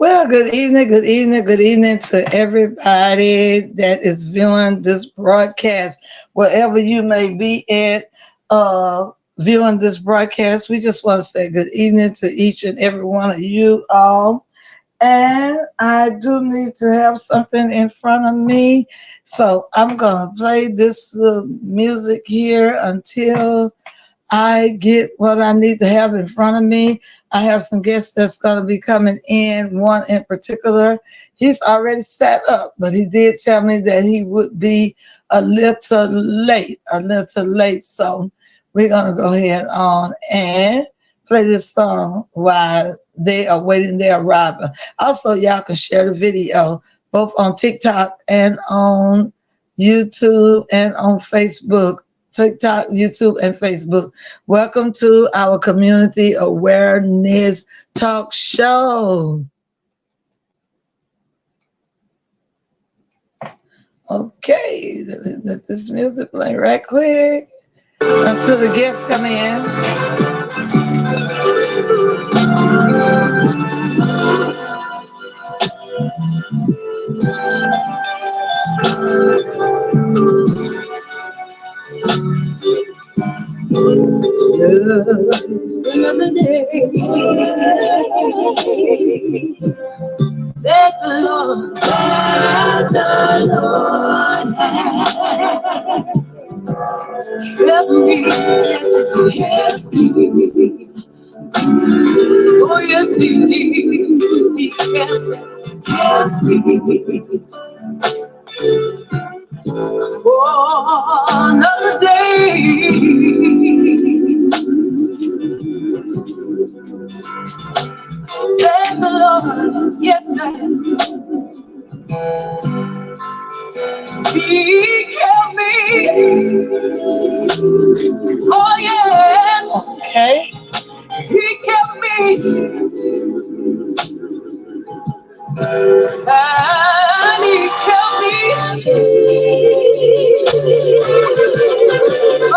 Well, good evening, good evening to everybody that is viewing this broadcast, wherever you may be at, viewing this broadcast. We just want to say good evening to each and every one of you all. And I do need to have something in front of me. So I'm going to play this music here until I get what I need to have in front of me. I have some guests that's going to be coming in. One in particular, he's already set up, but he did tell me that he would be a little late. So we're going to go ahead on and play this song while they are waiting their arrival. Also, y'all can share the video both on TikTok and on YouTube and on Facebook. TikTok, YouTube, and Facebook. Welcome to our community awareness talk show. Okay, let this music play right quick until the guests come in. Just another day that the Lord has kept me, yes, He kept me. Oh, yes, He did. He kept me. For another day that the Lord, yes, He kept me. Oh, yes. Okay. He kept me. And He kept me. Oh,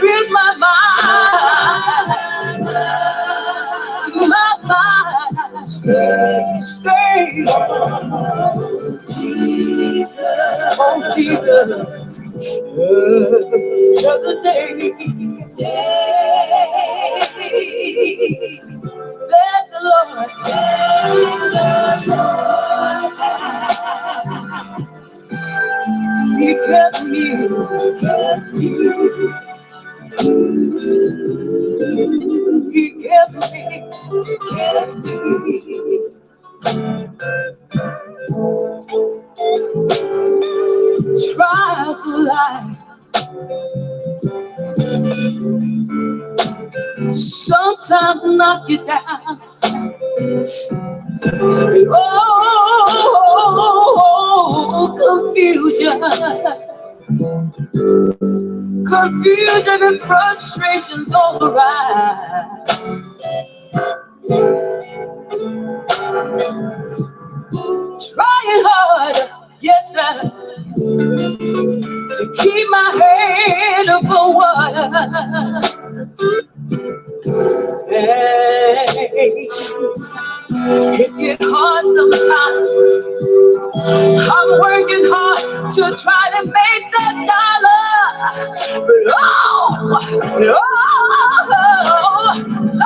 with my mind, stay, oh Jesus, oh Jesus, another day, let the Lord, He kept me, He kept me. Trials of life sometimes knock you down. Oh, confusion and frustrations override. Trying hard, yes, sir, to keep my head above water. Hey, it get hard sometimes. I'm working hard to try to make that dollar. But Lord, I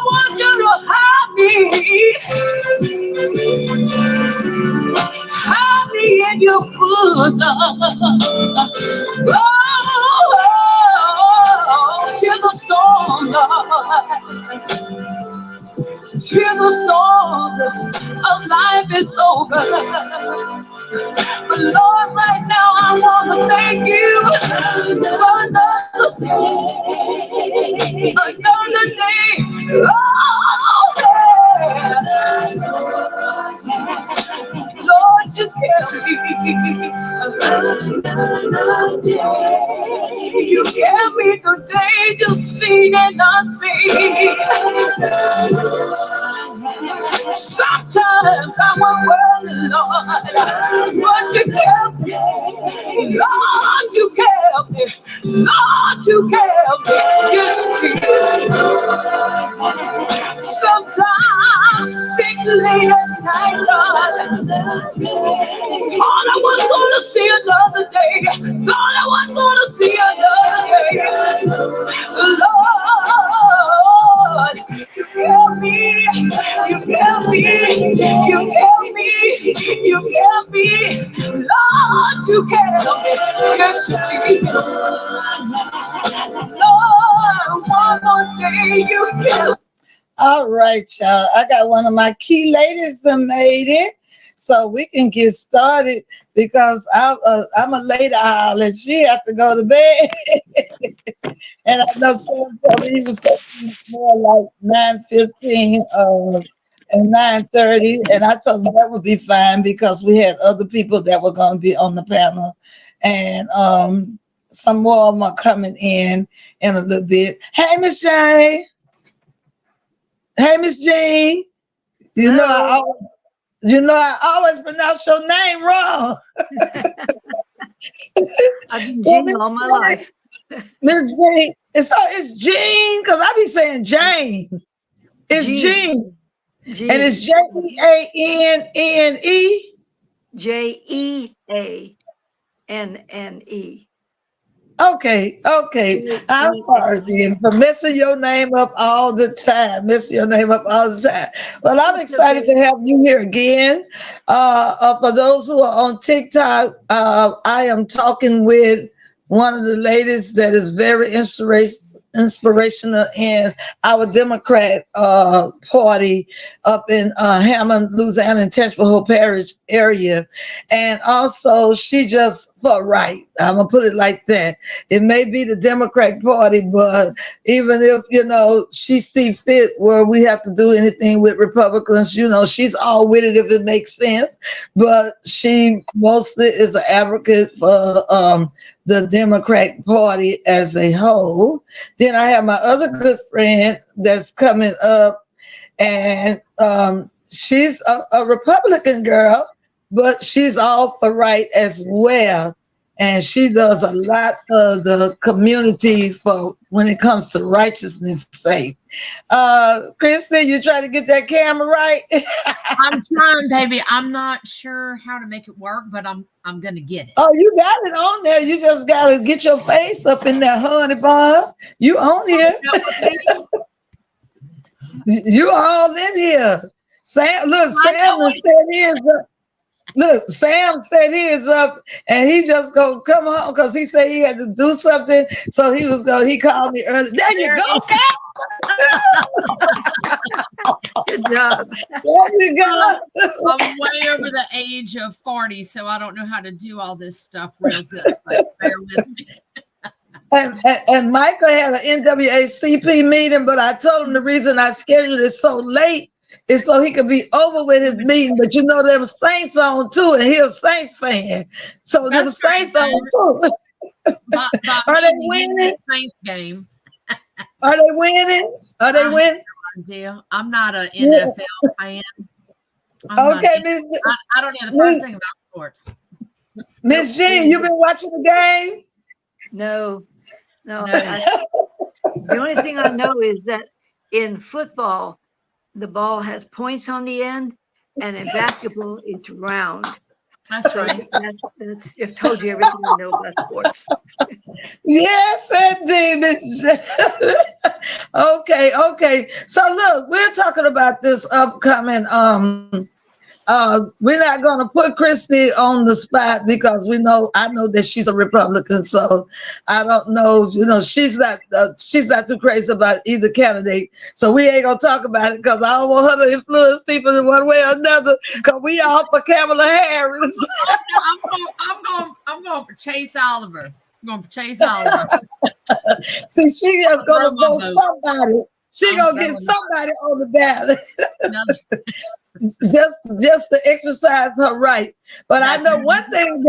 want you to have me in your bosom. Till the storm, Lord. Till the storm of life is over. But Lord, right now I want to thank you for another day. Another day. Oh, yeah. Lord, you kept me. Another day. You kept me through danger seen and unseen. Sometimes I was worthy, Lord, but you kept me. Lord, you kept me. Lord, you kept me. day and night, Lord. Thought I was gonna see another day. Thought I was gonna see another day. Lord, you kept me. You kept me. You kept me. You kept me. Lord, you kept me. Yes, you did. Lord, one more day you kept. All right, y'all. I got one of my key ladies that made it, so we can get started because I'm a late owl and she has to go to bed. And I know someone told me he was going to be more like 9:15 and 9:30, and I told him that would be fine because we had other people that were going to be on the panel, and some more of them are coming in a little bit. Hey, Miss Jane. Hey, Miss Jean. You know I Hello. always, you know I always pronounce your name wrong. I've been Well, Jean all Miss my Jane, life. Miss Jean, it's Jean because I be saying Jane. It's Jean. Jean, and it's Jean. Jeanne. Jeanne. Okay. I'm sorry Jean. then for messing your name up all the time. Messing your name up all the time. Well, I'm It's excited okay. to have you here again. For those who are on TikTok, I am talking with one of the ladies that is very inspirational in our Democrat party up in Hammond, Louisiana, in Tangipahoa Parish area. And also, she just for right. I'm going to put it like that. It may be the Democrat Party, but even if, she see fit where we have to do anything with Republicans, she's all with it if it makes sense. But she mostly is an advocate for the Democrat Party as a whole. Then I have my other good friend that's coming up, and she's a Republican girl, but she's all for right as well. And she does a lot for the community for when it comes to righteousness' sake. Kristen, you try to get that camera right? I'm trying, baby. I'm not sure how to make it work, but I'm gonna get it. Oh, you got it on there. You just gotta get your face up in there, honey bun. You on here? You all in here. Sam, look, Sam has said his up. Look, Sam said his up, and he just go come home because he said he had to do something. So he called me early. There you go, Good job. There you go. I'm way over the age of 40, so I don't know how to do all this stuff real good. But bear with me. And Michael had an NWACP meeting, but I told him the reason I scheduled it so late is so he could be over with his meeting. But them Saints on too, and he's a Saints fan. So them That's Saints right, on too. by Are they me, winning? Saints game. Are they winning? Are they winning? Deal. I'm not an Yeah. NFL fan. Okay, I don't know the first thing about sports. Miss Jean, you been watching the game? No. The only thing I know is that in football, the ball has points on the end, and in basketball, it's round. That's right. That's I've told you everything I know about sports. Yes, indeed. Okay. So look, we're talking about this upcoming we're not going to put Christy on the spot because I know that she's a Republican, so I don't know. She's not too crazy about either candidate, so we ain't gonna talk about it because I don't want her to influence people in one way or another. Because we all for Kamala Harris. I'm going for Chase Oliver. I'm going for Chase Oliver. See, she just gonna vote somebody. She gonna get somebody on the ballot. just to exercise her right. But I know one thing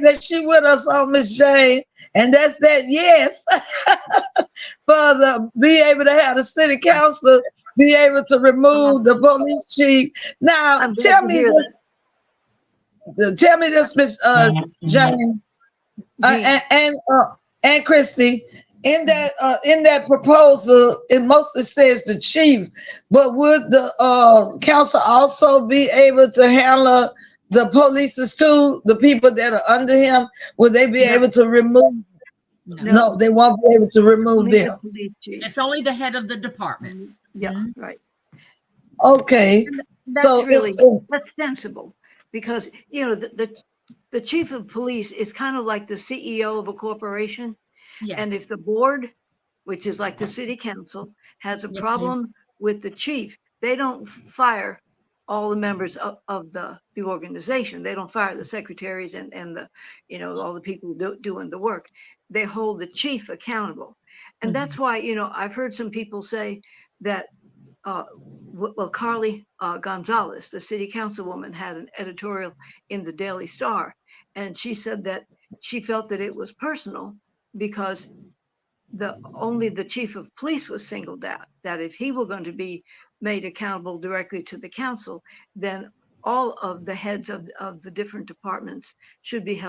that she with us on, Miss Jane, and that's that yes for be able to have the city council be able to remove the police chief. Now tell me this, Miss Jane, and Christy. in that proposal, it mostly says the chief, but would the council also be able to handle the polices too, the people that are under him? Would they be No, able to remove? No, No, no, they won't be able to remove only the them. police chief. it's only the head of the department. Yeah, Mhm. right. Okay, And so that's really if that's sensible because the chief of police is kind of like the CEO of a corporation. And if Yes. the board, which is like the city council, has a Yes, ma'am. problem with the chief, they don't fire all the members of the organization. They don't fire the secretaries and the, all the people doing the work. They hold the chief accountable. And that's Mhm. why, I've heard some people say that uh, well, Carly Gonzalez, the city councilwoman, had an editorial in the Daily Star, and she said that she felt that it was personal because only the chief of police was singled out. That if he were going to be made accountable directly to the council, then all of the heads of the different departments should be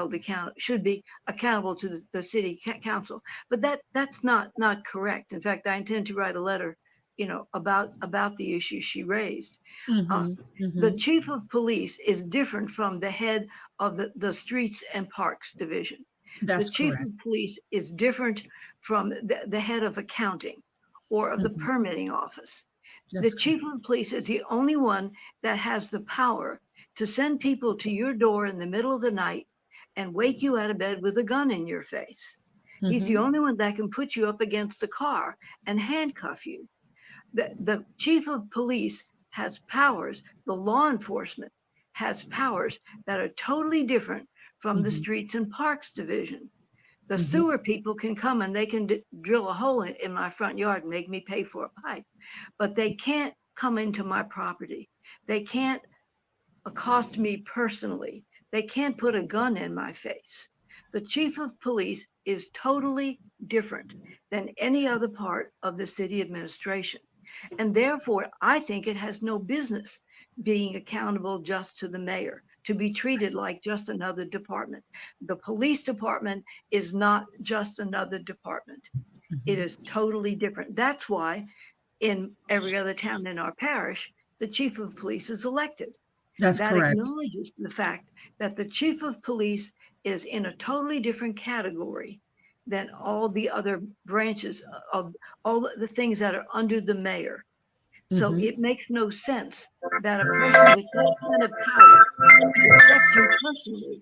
accountable to the city council. But that's not correct. In fact, I intend to write a letter, about the issue she raised. Uh, Mhm. the Mhm. chief of police is different from the head of the streets and parks division. The That's chief correct. of police is different from the head of accounting or of the Mhm. permitting office. The That's chief correct. of police is the only one that has the power to send people to your door in the middle of the night and wake you out of bed with a gun in your face. He's the Mhm. only one that can put you up against the car and handcuff you. The chief of police has powers, the law enforcement has powers that are totally different from the Mhm. streets and parks division. The Mhm. sewer people can come and they can drill a hole in my front yard and make me pay for a pipe, but they can't come into my property. They can't accost me personally. They can't put a gun in my face. The chief of police is totally different than any other part of the city administration. And therefore, I think it has no business being accountable just to the mayor, to be treated like just another department. The police department is not just another department, it Mhm. is totally different. That's why in every other town in our parish, the chief of police is elected. That's That correct. acknowledges the fact that the chief of police is in a totally different category than all the other branches of all the things that are under the mayor. So Mhm. it makes no sense that a person with that kind of power to affect you personally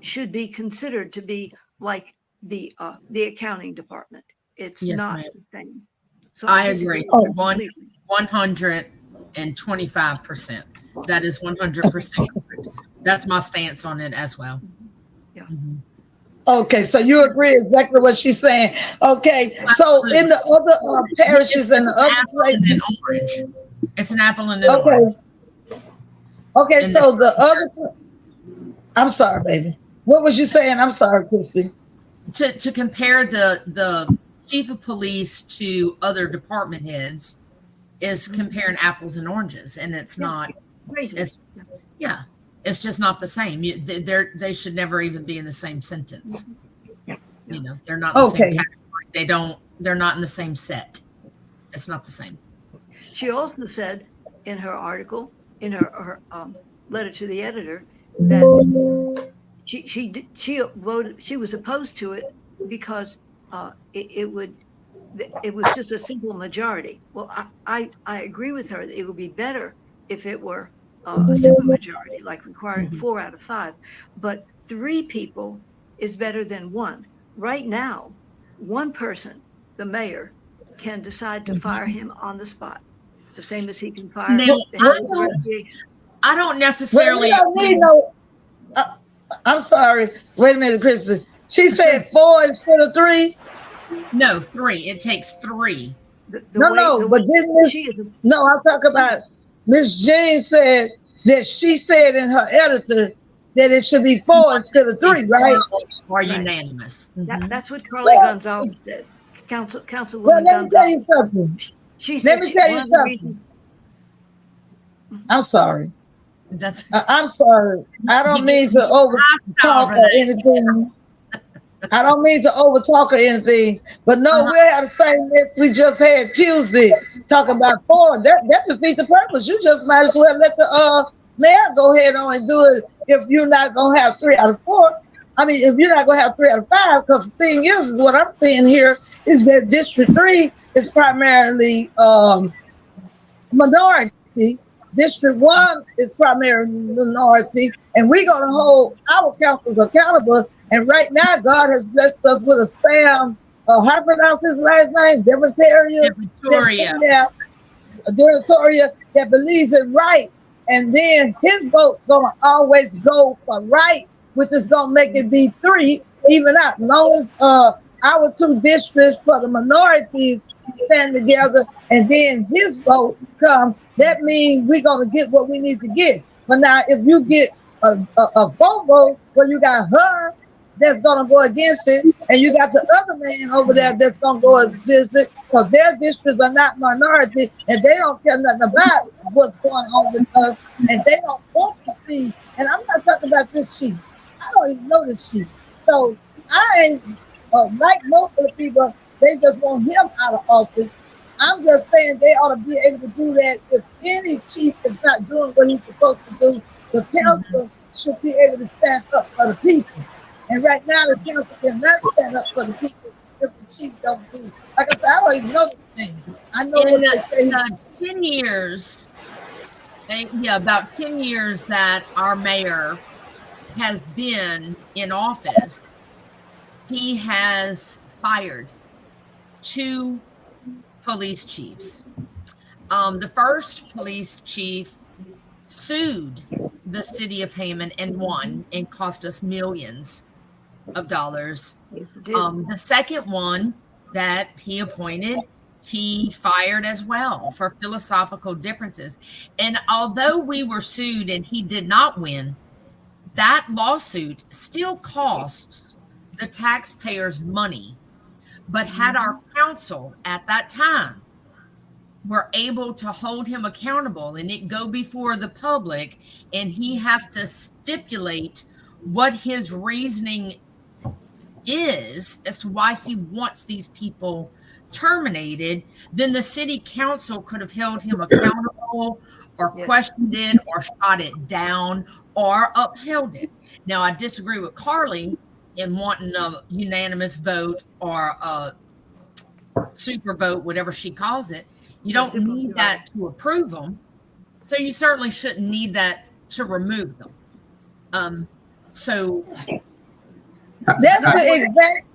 should be considered to be like the accounting department. It's Yes, not ma'am. the same. So I I disagree agree. with her oh, One completely. 125%. That is 100% correct. That's my stance on it as well. Yeah. Mhm. okay, so you agree exactly what she's saying. Okay, so in Absolutely. the other It's, parishes and the it's an other apple and an places, orange. It's an apple and an orange. okay, okay, And so the other, I'm sorry, baby. What was you saying? I'm sorry, Christy. to compare the chief of police to other department heads is comparing apples and oranges, and it's Yeah. not. Crazy. It's yeah, it's just not the same. They should never even be in the same sentence. Yeah. They're not in the same Okay, category. They don't. They're not in the same set. It's not the same. She also said in her article, in her letter to the editor, that she voted, she was opposed to it because it was just a simple majority. Well, I agree with her that it would be better if it were a super majority, like requiring Mhm. 4 out of 5. But 3 people is better than one. Right now, one person, the mayor, can decide to fire him on the spot, the same as he can fire Now, well, the we head of the don't, recreation. I don't well, we necessarily don't need agree. no. Uh, I'm sorry. Wait a minute, Christy. She Sure. said 4 instead of 3. No, three. It takes three. The No, way no, the but way didn't Miss? she is, No, I'm talking about Miss Jean said that she said in her editor that it should be 4 instead of 3, right? Are right. unanimous. Hmm. That's what Carly Well, Gonzalez said. well, Councilwoman let me tell you Gonzalez. something. She Let said me tell one you of the something. reasons. Mhm. I'm sorry. That's I'm sorry. I you don't get mean to over hostile, talk or Renee. anything. I don't mean to overtalk or anything, but no, Uh-huh. we'll have the same mess we just had Tuesday talking about four. That defeats the purpose. You just might as well let the mayor go ahead on and do it if you're not gonna have 3 out of 4. I mean, if you're not gonna have 3 out of 5, because the thing is what I'm seeing here is that District 3 is primarily minority. District 1 is primarily minority, and we're going to hold our councils accountable. And right now, God has blessed us with a Sam, how to pronounce his last name, Demetria, And that's Victoria. in there, Territoria, that believes in right. And then his vote's gonna always go for right, which is gonna make it be 3, even out. As long as our 2 districts for the minorities stand together and then his vote comes, that means we're gonna get what we need to get. But now if you get a vote where you got her that's gonna go against it, and you got the other man over there that's gonna go against it, because their districts are not minority, and they don't care nothing about what's going on with us, and they don't want to see. And I'm not talking about this chief. I don't even know this chief. So I ain't like most of the people. They just want him out of office. I'm just saying they ought to be able to do that. If any chief is not doing what he's supposed to do, the council should be able to stand up for the people. And right now, the council cannot stand up for the people if the chief don't do it. Like I said, I don't even know the thing. I know In what they say. 10 years, about 10 years that our mayor has been in office, he has fired 2 police chiefs. The first police chief sued the city of Hammond and won and cost us millions of dollars. The second one that he appointed, he fired as well for philosophical differences. And although we were sued and he did not win, that lawsuit still costs the taxpayers money. But had our council at that time were able to hold him accountable and it go before the public and he have to stipulate what his reasoning is as to why he wants these people terminated, then the city council could have held him accountable or questioned it or shot it down or upheld it. Now, I disagree with Carly in wanting a unanimous vote or a super vote, whatever she calls it. You don't need that to approve them. So you certainly shouldn't need that to remove them. So that's the exact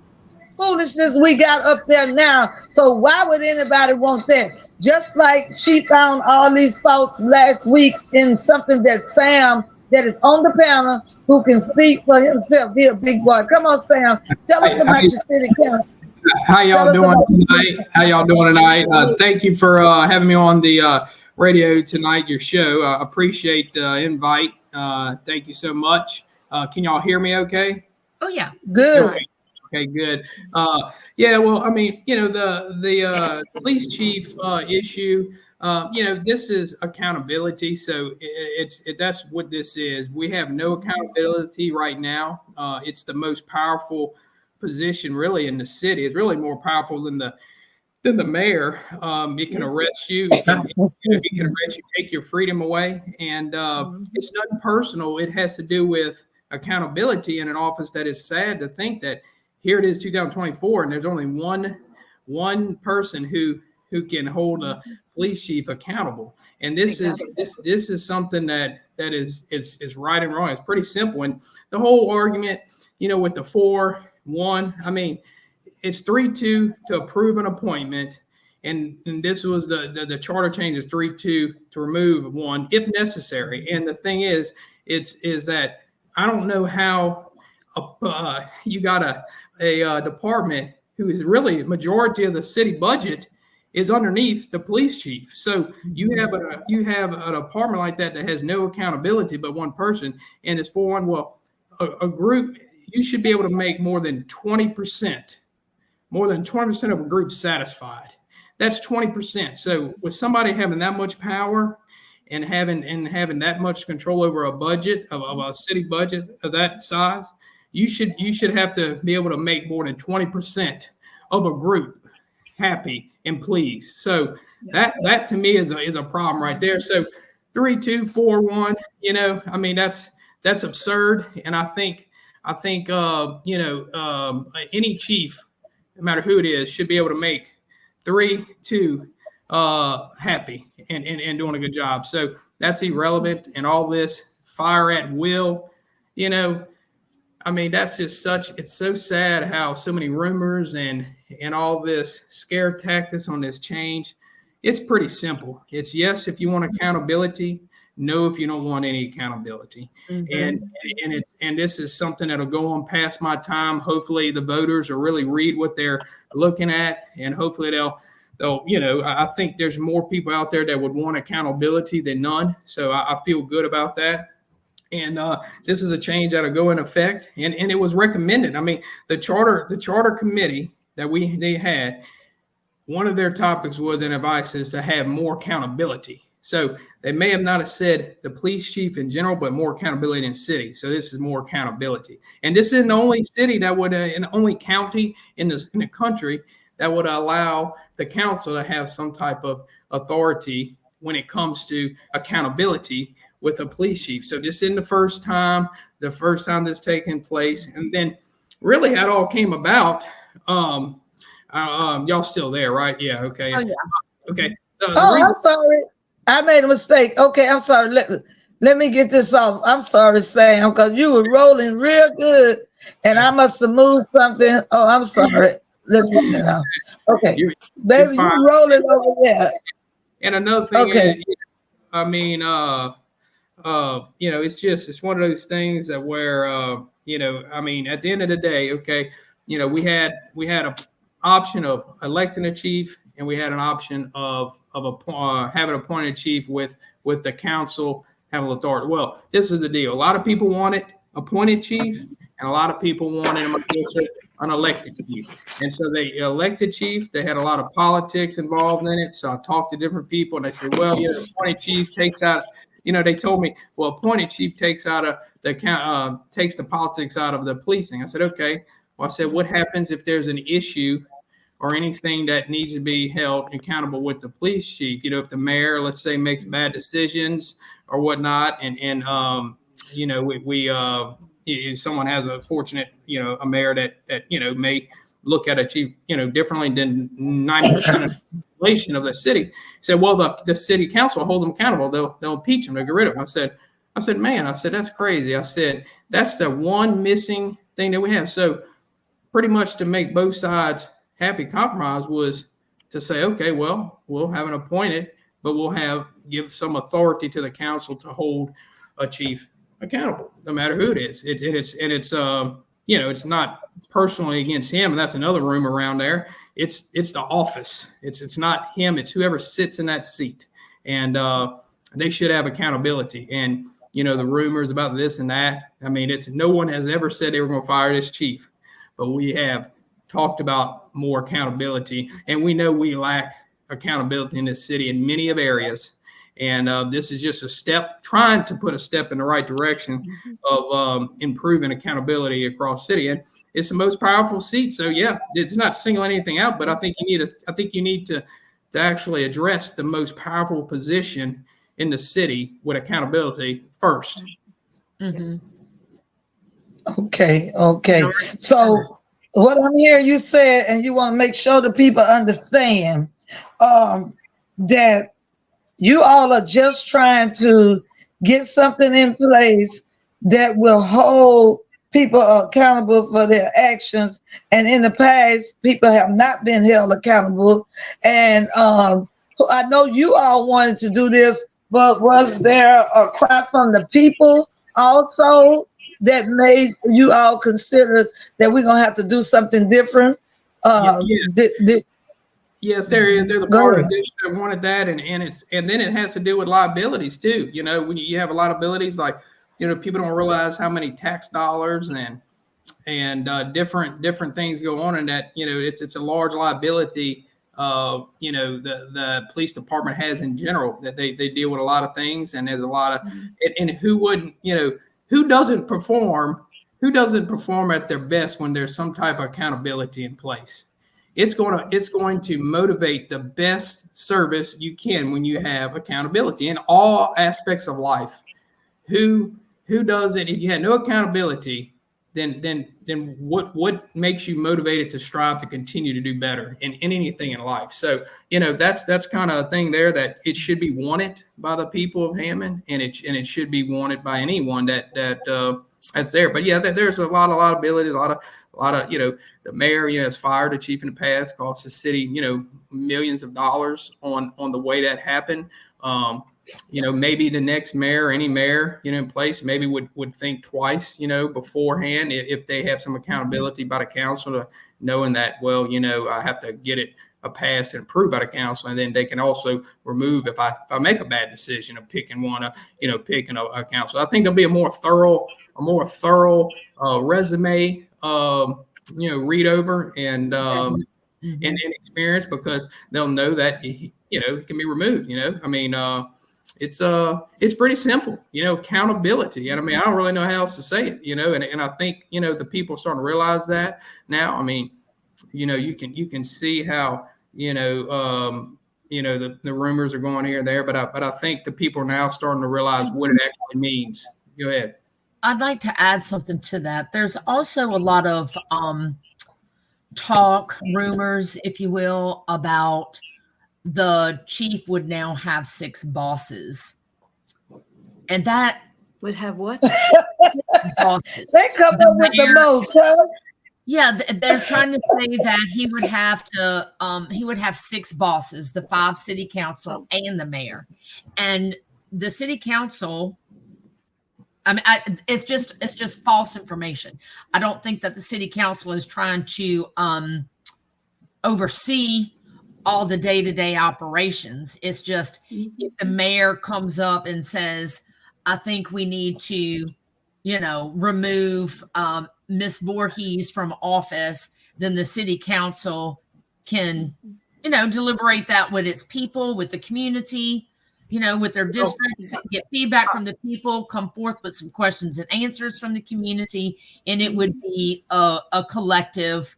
foolishness we got up there now. So why would anybody want that? Just like she found all these faults last week in something that Sam, that is on the panel, who can speak for himself, be a big boy. Come on, Sam. Tell us about your city council. How y'all doing tonight? Thank you for having me on the radio tonight, your show. I appreciate the invite. Thank you so much. Can y'all hear me okay? Oh, yeah. Good. Okay, good. Yeah, well, I mean, the police chief issue, this is accountability. So that's what this is. We have no accountability right now. It's the most powerful position really in the city. It's really more powerful than the mayor. It can arrest you. It can arrest you, take your freedom away. And it's nothing personal. It has to do with accountability in an office that is sad to think that here it is 2024 and there's only one person who can hold a police chief accountable. And this is something that is right and wrong. It's pretty simple. And the whole argument, with the 4-1, I mean, it's 3-2 to approve an appointment. And this was the charter change is 3-2 to remove 1 if necessary. And the thing is that I don't know how you got a department who is really majority of the city budget is underneath the police chief. So you have a department like that has no accountability but one person, and it's 4-1. Well, a group, you should be able to make more than 20% of a group satisfied. That's 20%. So with somebody having that much power and having that much control over a budget of a city budget of that size, you should have to be able to make more than 20% of a group happy and pleased. So that to me is a problem right there. So 3, 2, 4, 1, I mean, that's absurd. And I think any chief, no matter who it is, should be able to make 3, 2 happy and doing a good job. So that's irrelevant. And all this fire at will, I mean, that's just it's so sad how so many rumors and all this scare tactics on this change. It's pretty simple. It's yes if you want accountability, no if you don't want any accountability. And this is something that'll go on past my time. Hopefully the voters will really read what they're looking at, and hopefully they'll I think there's more people out there that would want accountability than none. So I feel good about that. And this is a change that'll go in effect, and it was recommended. I mean, the charter committee that they had, one of their topics was an advice is to have more accountability. So they may have not have said the police chief in general, but more accountability in the city. So this is more accountability, and this is the only city that would, and the only county in the country that would allow the council to have some type of authority when it comes to accountability with a police chief. So this isn't the first time that's taken place. And then really how it all came about, y'all still there, right? Yeah. Okay. Oh, yeah. Okay. I'm sorry. I made a mistake. Okay. I'm sorry. Let me get this off. I'm sorry, Sam, because you were rolling real good and I must have moved something. Oh, I'm sorry. Let me get it off. Okay. Baby, you're rolling over there. And another thing is, I mean, it's one of those things that where, I mean, at the end of the day, okay, we had an option of electing a chief, and we had an option of having appointed chief with the council having authority. Well, this is the deal. A lot of people wanted appointed chief, and a lot of people wanted an elected chief. And so they elected chief. They had a lot of politics involved in it. So I talked to different people, and they said, well, appointed chief takes out. They told me, well, appointed chief takes out takes the politics out of the policing. I said, okay. Well, I said, what happens if there's an issue or anything that needs to be held accountable with the police chief? If the mayor, let's say, makes bad decisions or whatnot, and someone has a fortunate, a mayor that may look at a chief, differently than 90% of the population of the city. Said, well, the city council will hold them accountable. They'll impeach them. They'll get rid of them. I said, man, that's crazy. I said, that's the one missing thing that we have. So pretty much to make both sides happy, compromise was to say, okay, well, we'll have an appointed, but we'll give some authority to the council to hold a chief accountable, no matter who it is. It's not personally against him, and that's another rumor around there. It's the office. It's not him. It's whoever sits in that seat, and they should have accountability. And the rumors about this and that. I mean, no one has ever said they were going to fire this chief, but we have talked about more accountability, and we know we lack accountability in this city in many of areas. And this is just a step, trying to put a step in the right direction of improving accountability across city. And it's the most powerful seat. So yeah, it's not singling anything out, but I think you need to actually address the most powerful position in the city with accountability first. Mm-hmm. Okay. So what I'm hearing you said, and you want to make sure the people understand that you all are just trying to get something in place that will hold people accountable for their actions. And in the past, people have not been held accountable. And I know you all wanted to do this, but was there a cry from the people also that made you all consider that we're going to have to do something different? Yes, they're the part of this that wanted that, and then it has to do with liabilities too. When you have a lot of liabilities, like people don't realize how many tax dollars and different things go on, and that it's a large liability. The police department has in general, that they deal with a lot of things, and there's a lot of and who wouldn't who doesn't perform who doesn't perform at their best when there's some type of accountability in place? It's going to motivate the best service you can when you have accountability in all aspects of life. Who does it? If you had no accountability, then what makes you motivated to strive to continue to do better in anything in life? So, that's kind of a thing there, that it should be wanted by the people of Hammond, and it should be wanted by anyone that's there. But yeah, there's a lot of ability, a lot of the mayor, has fired a chief in the past, cost the city, millions of dollars on the way that happened. Maybe the next mayor, any mayor, in place, maybe would think twice, beforehand, if they have some accountability by the council, to knowing that, well, I have to get it passed and approved by the council, and then they can also remove if I make a bad decision of picking one, picking a council. I think there'll be a more thorough resume, read over and experience, because they'll know that it can be removed. It's pretty simple, accountability. And I don't really know how else to say it, and I think, the people are starting to realize that now. You can see how, the rumors are going here and there, but I think the people are now starting to realize what it actually means. Go ahead. I'd like to add something to that. There's also a lot of talk, rumors, if you will, about the chief would now have 6 bosses. And that would have what? Bosses. They come up with the most, huh? Yeah, they're trying to say that he would have 6 bosses, the 5 city council and the mayor. And the city council, it's just false information. I don't think that the city council is trying to oversee all the day-to-day operations. It's just, if the mayor comes up and says, I think we need to, remove Miss Voorhees from office, then the city council can, deliberate that with its people, with the community, with their districts, get feedback from the people, come forth with some questions and answers from the community, and it would be a collective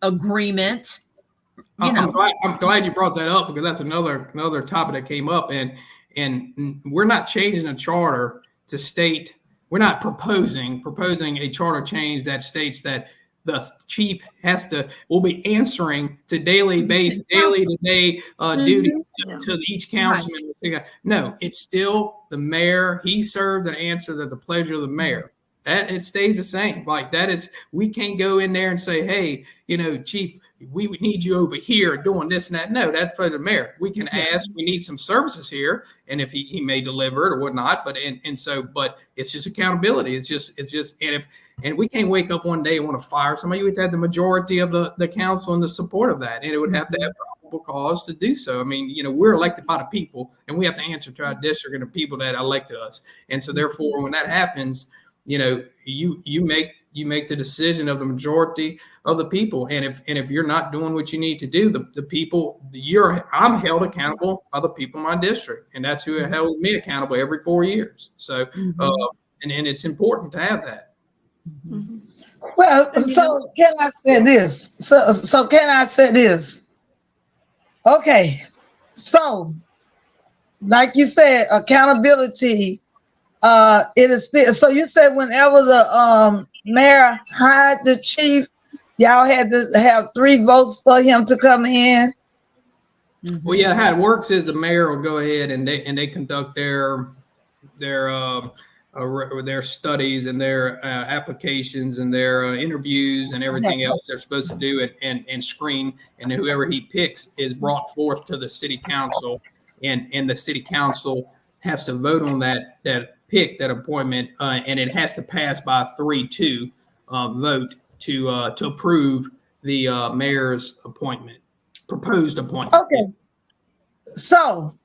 agreement. I'm glad you brought that up, because that's another topic that came up, and we're not changing the charter to state. We're not proposing a charter change that states that the chief will be answering to day-to-day duties to each councilman. Right. No, it's still the mayor. He serves and answers at the pleasure of the mayor. That it stays the same. Like that is, we can't go in there and say, hey, chief, we would need you over here doing this and that. No, that's for the mayor. We can ask, we need some services here, and if he may deliver it or whatnot. But it's just accountability. It's just and we can't wake up one day and want to fire somebody. We have to have the majority of the council and the support of that, and it would have to have probable cause to do so. We're elected by the people, and we have to answer to our district and the people that elected us. And so therefore, when that happens, you make the decision of the majority of the people. And if you're not doing what you need to do, the people, I'm held accountable by the people in my district, and that's who held me accountable every 4 years. So, and it's important to have that. Mm-hmm. Well, so can I say this? So can I say this? Okay. So, like you said, accountability, it is still, so you said whenever the mayor hired the chief, y'all had to have 3 votes for him to come in. Well, yeah, how it works is the mayor will go ahead and they conduct their studies and their applications and their interviews and everything else they're supposed to do and screen, and whoever he picks is brought forth to the city council, and the city council has to vote on that pick, that appointment, and it has to pass by a 3-2 vote to approve the mayor's proposed appointment. Okay. So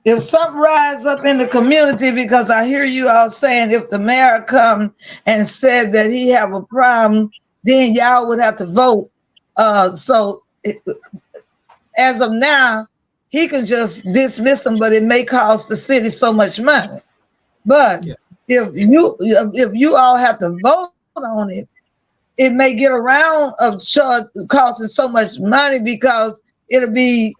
if something rises up in the community, because I hear you all saying if the mayor come and said that he have a problem, then y'all would have to vote. As of now, he can just dismiss them, but it may cost the city so much money. But if you all have to vote on it, it may get around of costing so much money because it'll be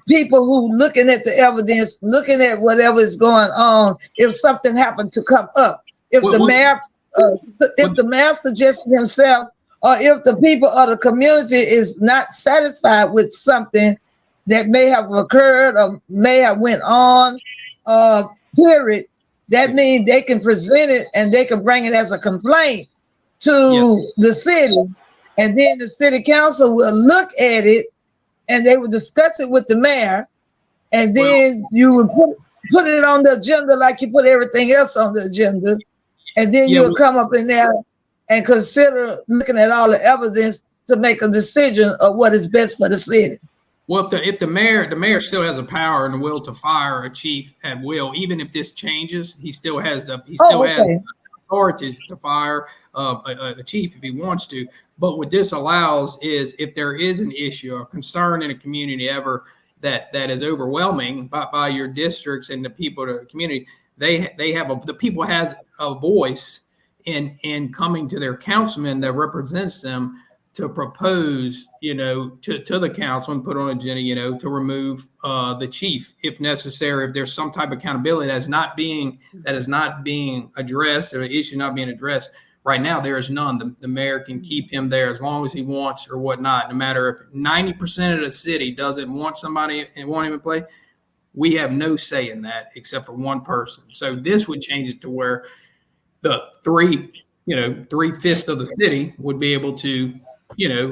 people who looking at the evidence, looking at whatever is going on. If something happened to come up, if What, the what, mayor, if what, the mayor suggested himself, or if the people of the community is not satisfied with something that may have occurred or may have went on, period, that means they can present it and they can bring it as a complaint yeah. to the city, and then the city council will look at it and they will discuss it with the mayor, and Well, then you would put it on the agenda like you put everything else on the agenda, and then yeah. you'll come up in there and consider looking at all the evidence to make a decision of what is best for the city. Well, if the mayor still has the power and the will to fire a chief at will, even if this changes, he still has Oh, okay. authority to fire a chief if he wants to. But what this allows is if there is an issue or concern in a community ever that is overwhelming by your districts and the people of the community, the people has a voice in coming to their councilman that represents them to propose, to the council and put on agenda, to remove the chief if necessary. If there's some type of accountability that is not being addressed, or an issue not being addressed right now, there is none. The mayor can keep him there as long as he wants or whatnot. No matter if 90% of the city doesn't want somebody and won't even play, we have no say in that except for one person. So this would change it to where the 3/5 of the city would be able to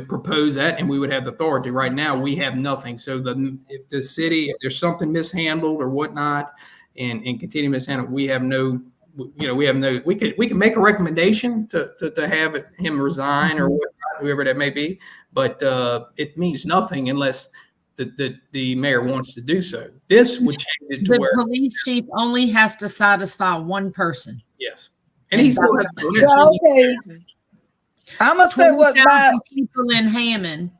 propose that, and we would have the authority. Right now, we have nothing. So if the city, if there's something mishandled or whatnot, and continue mishandled, we have no, we can make a recommendation to have him resign or whatnot, whoever that may be, but it means nothing unless the mayor wants to do so. This would change it to The where police chief only has to satisfy one person. yes, and he still has Well, okay. I'm gonna say what 20,000 people in Hammond,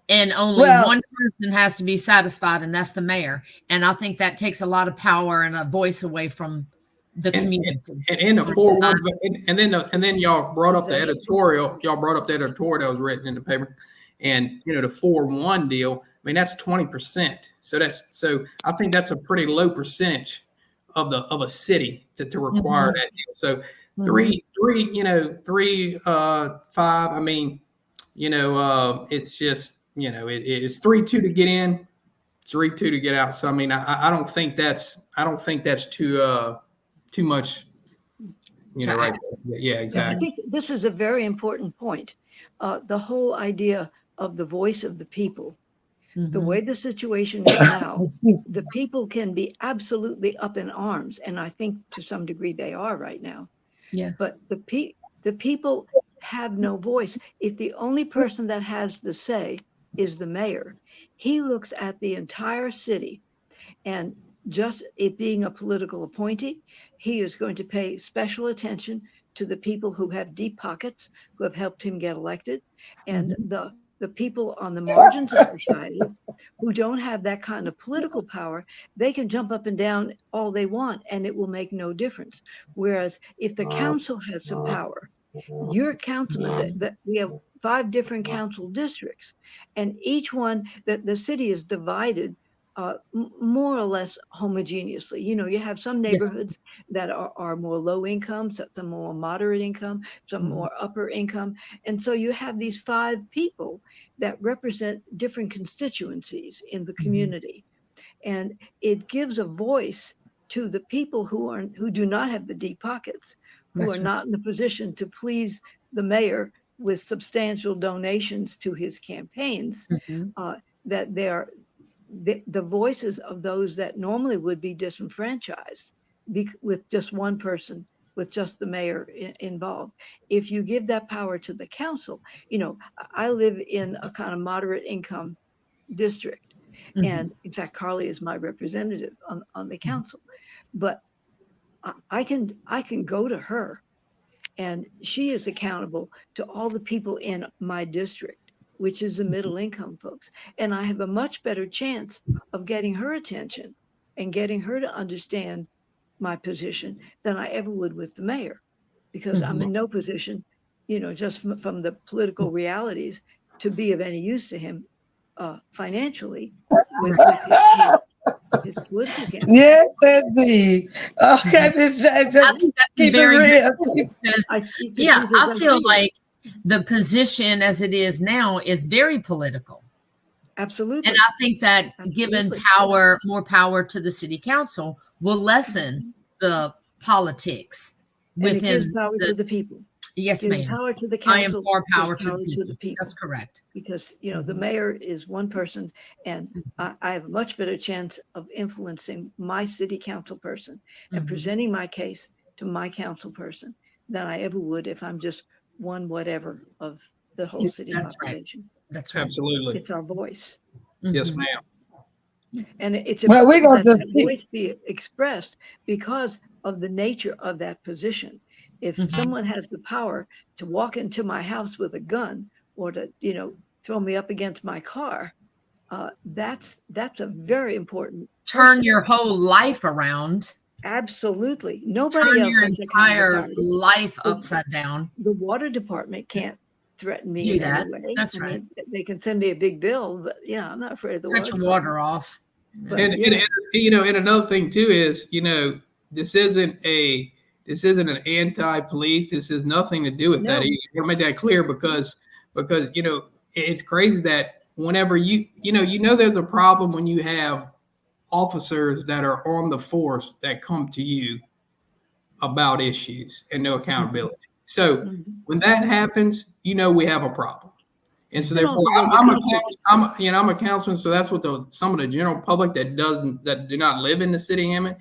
and only one person has to be satisfied, and that's the mayor. And I think that takes a lot of power and a voice away from the community. And in the 4-1, and then y'all brought up the editorial. Y'all brought up the editorial that was written in the paper, and the 4-1 deal. I mean, that's 20%. So I think that's a pretty low percentage of a city to require that deal. So 3, 5. I mean, it's just, it's 3-2 to get in, 3-2 to get out. So I mean, I don't think that's too much, right? Yeah, exactly. I think this is a very important point. The whole idea of the voice of the people. The way the situation is now, the people can be absolutely up in arms, and I think to some degree they are right now. Yes. But the people have no voice. If the only person that has the say is the mayor, he looks at the entire city, and just it being a political appointee, he is going to pay special attention to the people who have deep pockets, who have helped him get elected, and the people on the margins of society who don't have that kind of political power, they can jump up and down all they want and it will make no difference. Whereas if the council has the power, your councilman, that we have 5 different council districts, and each one, that the city is divided more or less homogeneously. You have some neighborhoods that are more low income, some more moderate income, some more upper income. And so you have these 5 people that represent different constituencies in the community. And it gives a voice to the people who do not have the deep pockets, who are not in the position to please the mayor with substantial donations to his campaigns, that they're the voices of those that normally would be disenfranchised with just one person, with just the mayor involved. If you give that power to the council, I live in a kind of moderate income district. And in fact, Carly is my representative on the council. But I can go to her, and she is accountable to all the people in my district, which is the middle income folks. And I have a much better chance of getting her attention and getting her to understand my position than I ever would with the mayor, because I'm in no position, just from the political realities, to be of any use to him financially with his political campaign. Yes, indeed. Okay, Miss J, I just think that's keep it very real. good because, I speak the yeah, truth as I I feel see it. like the position as it is now is very political. Absolutely. And I think that given Absolutely. more power to the city council will lessen the politics And it gives within power the, to the people. yes, Gives ma'am. power to the I am council. for Gives power to the power to the people. people. That's correct. Because the mayor is one person, and I have a much better chance of influencing my city council person and presenting my case to my council person than I ever would if I'm just one whatever of the whole city That's right. population. That's right. Absolutely. It's our voice. Yes, Mhm. ma'am. And it's Well, we're important gonna that just that keep. voice be expressed because of the nature of that position. If someone has the power to walk into my house with a gun or to, throw me up against my car, that's a very important Turn person. your whole life around. Absolutely. Turn Nobody else your has that kind of entire authority. life The, upside down. the water department can't threaten me Do in any that. way. That's I right. mean, they can send me a big bill, but I'm not afraid of the Cut water your department. water off. But And, and, and and another thing too is, this isn't a this isn't an anti-police. This has nothing to do with that. no, You want to make that clear because it's crazy that whenever there's a problem when you have officers that are on the force that come to you about issues and no accountability. So when that happens, we have a problem. And so and therefore, also there's a I'm a conflict. I'm a councilman. So that's what some of the general public that do not live in the city of Hammond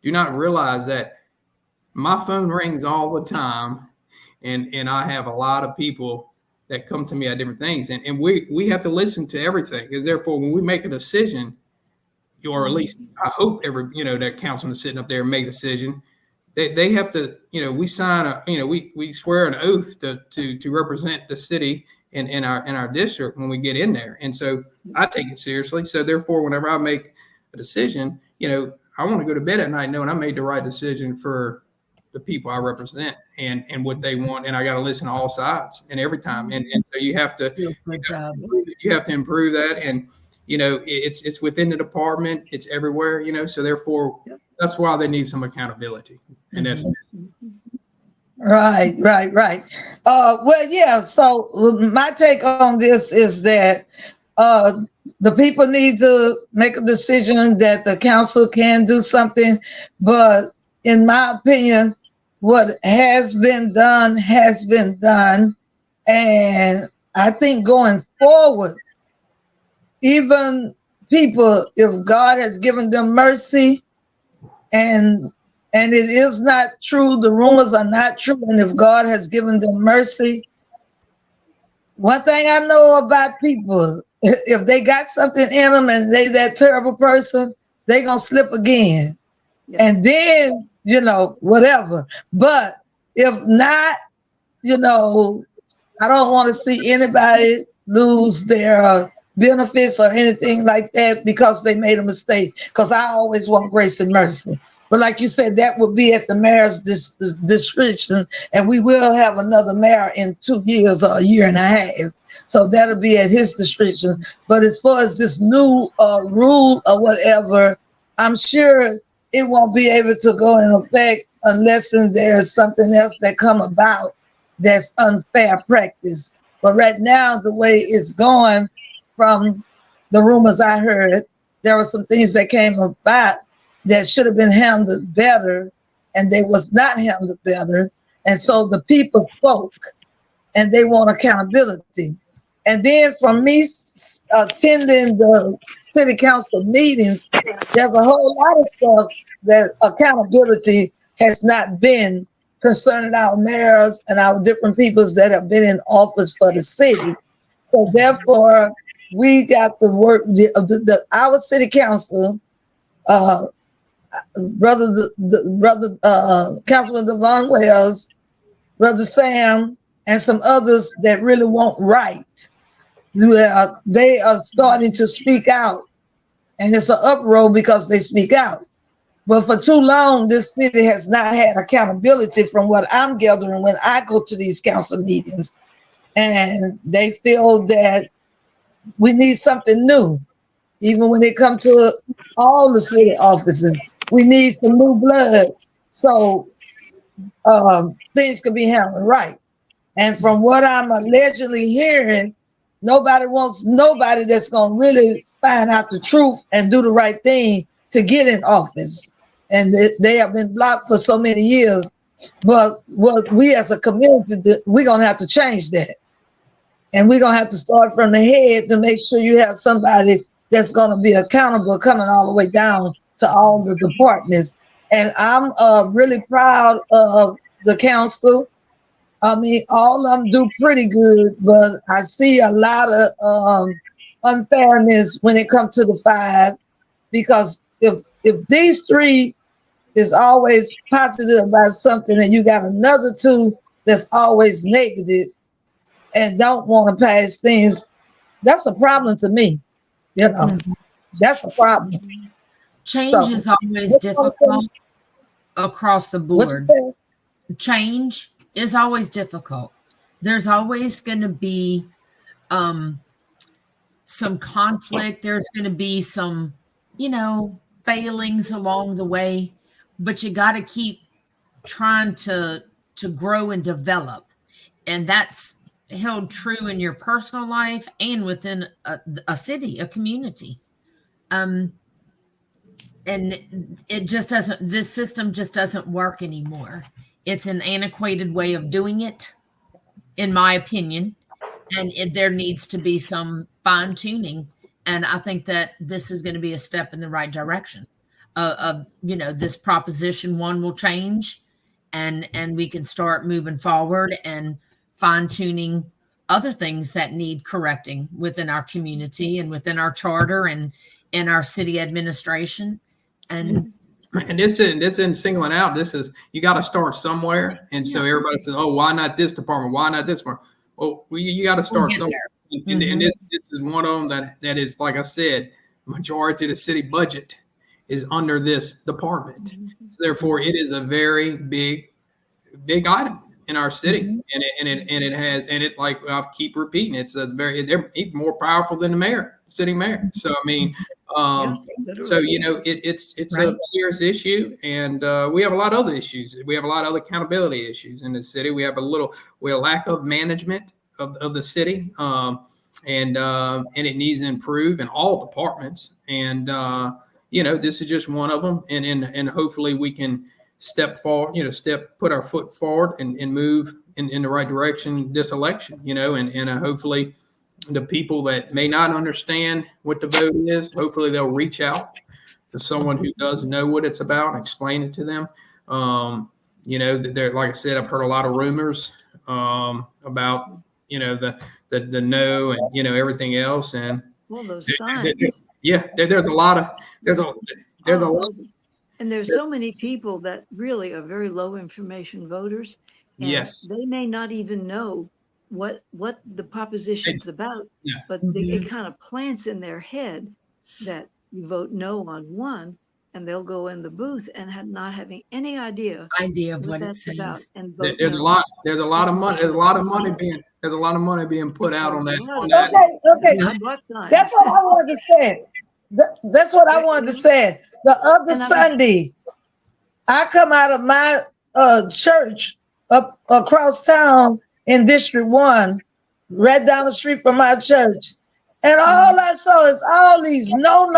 do not realize that my phone rings all the time, and I have a lot of people that come to me at different things, and we have to listen to everything. And therefore, when we make a decision, or at least I hope that councilman sitting up there and make a decision, they have to, we sign we swear an oath to represent the city in our district when we get in there. And so I take it seriously. So therefore, whenever I make a decision, I want to go to bed at night knowing I made the right decision for the people I represent and what they want. And I got to listen to all sides and every time. And so you have to, Do a good job. improve that. And, it's within the department, it's everywhere, so therefore that's why they need some accountability. And that's Right. Well, yeah. So my take on this is that uh, the people need to make a decision that the council can do something. But in my opinion, what has been done. And I think going forward, even people, if God has given them mercy and it is not true, the rumors are not true, and if God has given them mercy, one thing I know about people, if they got something in them and they that terrible person, they gonna slip again. And then, whatever. But if not, I don't want to see anybody lose their benefits or anything like that because they made a mistake. Because I always want grace and mercy. But like you said, that would be at the mayor's discretion, and we will have another mayor in 2 years or a year and a half. So that'll be at his discretion. But as far as this new rule or whatever, I'm sure it won't be able to go in effect unless there's something else that come about that's unfair practice. But right now, the way it's going, from the rumors I heard, there were some things that came about that should have been handled better, and they was not handled better. And so the people spoke, and they want accountability. And then from me attending the city council meetings, there's a whole lot of stuff that accountability has not been concerning our mayors and our different peoples that have been in office for the city. So therefore, we got to work our city council, brother Councilman Devon Wells, Brother Sam, and some others that really want right. They are starting to speak out, and it's an uproar because they speak out. But for too long, this city has not had accountability from what I'm gathering when I go to these council meetings. And they feel that we need something new. Even when it comes to all the city offices, we need some new blood so things can be handled right. And from what I'm allegedly hearing, nobody wants nobody that's going to really find out the truth and do the right thing to get in office. And they have been blocked for so many years. But what we as a community, we're going to have to change that. And we're going to have to start from the head to make sure you have somebody that's going to be accountable coming all the way down to all the departments. And I'm really proud of the council. I mean, all of them do pretty good, but I see a lot of unfairness when it comes to the 5, because if these 3 is always positive about something and you got another 2 that's always negative and don't want to pass things, that's a problem to me. You know, that's a problem. Change is always difficult across the board. Change is always difficult. There's always going to be some conflict. There's going to be some, failings along the way, but you got to keep trying to grow and develop. And that's held true in your personal life and within a city, a community. And it just doesn't, this system just doesn't work anymore. It's an antiquated way of doing it, in my opinion, and there needs to be some fine tuning. And I think that this is going to be a step in the right direction. This Proposition 1 will change, and we can start moving forward and fine tuning other things that need correcting within our community and within our charter and in our city administration. And this isn't singling out. This is, you got to start somewhere. And so everybody says, oh, why not this department? Why not this department? Well, you got to start somewhere. And this is one of them that is, like I said, majority of the city budget is under this department. So therefore, it is a very big item in our city. And it like I keep repeating, they're even more powerful than the mayor, city mayor. So I mean, it's right. A serious issue, and we have a lot of other issues. We have a lot of other accountability issues in the city. We have a lack of management of the city, and it needs to improve in all departments. And this is just one of them. And hopefully we can step forward, put our foot forward and move in the right direction this election. And hopefully the people that may not understand what the vote is, hopefully they'll reach out to someone who does know what it's about and explain it to them. Like I said, I've heard a lot of rumors about the no and everything else, and those signs. There's a lot. And there's so many people that really are very low information voters. And yes, they may not even know what the proposition's about, but it kind of plants in their head that you vote no on one, and they'll go in the booth and not having any idea of what it says. About, and vote there's no. a lot of money being put out on that. Okay. That's what I wanted to say. That's what I wanted to say. The other Sunday, I come out of my church up across town in District 1, right down the street from my church. And all I saw is all these no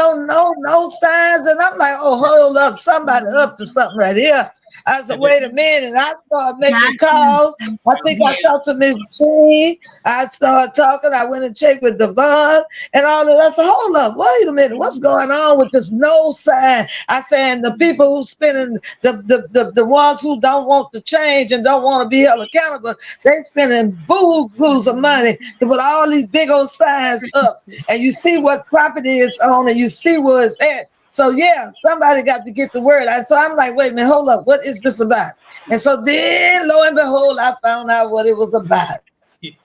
signs. And I'm like, oh, hold up, somebody up to something right here. I said, wait a minute. And I started making calls. I think I talked to Miss Jean. I started talking. I went and checked with Devon and all of that. I said, hold up, wait a minute. What's going on with this no sign? I said, and the people who spending, the ones who don't want to change and don't want to be held accountable, they spending boo-hoos of money to put all these big old signs up. And you see what property is on and you see where it's at. So somebody got to get the word out. So I'm like, wait a minute, hold up, what is this about? And so then, lo and behold, I found out what it was about.